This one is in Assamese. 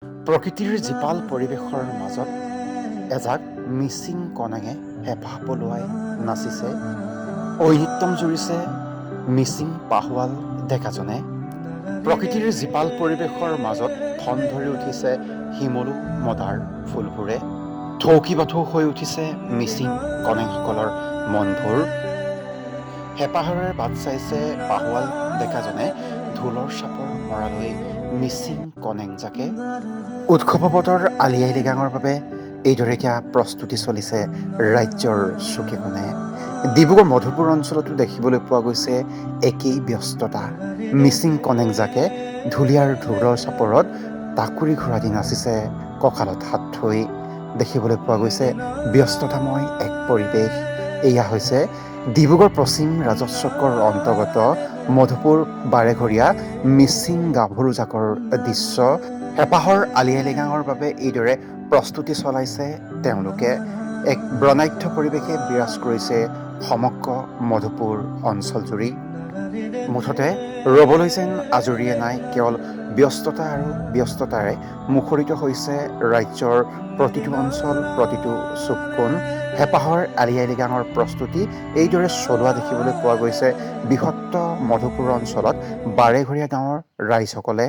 প্ৰকৃতিৰ জীপাল পৰিৱেশৰ মাজত এজাক মিচিং কণেঙে হেঁপাহ পলুৱাই নাচিছে। ঐনিত্যম জুৰিছে মিচিং পাহোৱাল ডেকাজনে। প্ৰকৃতিৰ জীপাল পৰিৱেশৰ মাজত ঠন ধৰি উঠিছে শিমলু মদাৰ ফুলবোৰে। থৌকি বাথৌ হৈ উঠিছে মিচিং কণেংসকলৰ মনবোৰ। হেঁপাহেৰে বাট চাইছে পাহোৱাল ডেকাজনে ঢোলৰ চাপৰ মৰালৈ মিচিং কণেংজাকে। উৎসৱৰ আলি আই লৃগাঙৰ বাবে এইদৰে এতিয়া প্ৰস্তুতি চলিছে ৰাজ্যৰ চুকে কোণে। ডিব্ৰুগড় মধুপুৰ অঞ্চলতো দেখিবলৈ পোৱা গৈছে একেই ব্যস্ততা। মিচিং কণেংজাকে ঢুলীয়াৰ ঢোলৰ চাপৰত টাকুৰি ঘোঁৰা দি নাচিছে কঁকালত হাত থৈ। দেখিবলৈ পোৱা গৈছে ব্যস্ততাময় এক পৰিৱেশ। এয়া হৈছে ডিব্ৰুগড় পশ্চিম ৰাজহ চক্ৰৰ অন্তৰ্গত মধুপুৰ বাৰেঘৰীয়া মিচিং গাভৰু জাকৰ দৃশ্য। হেঁপাহৰ আলি আই লৃগাঙৰ বাবে এইদৰে প্ৰস্তুতি চলাইছে তেওঁলোকে। এক বৰ্ণাঢ্য পৰিৱেশে বিৰাজ কৰিছে সমগ্ৰ মধুপুৰ অঞ্চলজুৰি। মুঠতে ৰ'বলৈ যেন আজৰিয়ে নাই, কেৱল ব্যস্ততা আৰু ব্যস্ততাৰে মুখৰিত হৈছে ৰাজ্যৰ প্ৰতিটো অঞ্চল, প্ৰতিটো চুক কোণ। হেঁপাহৰ আলি আই লৃগাঙৰ প্ৰস্তুতি এইদৰে চলোৱা দেখিবলৈ পোৱা গৈছে বৃহত্তৰ মধুপুৰ অঞ্চলত বাৰেঘৰীয়া গাঁৱৰ ৰাইজসকলে।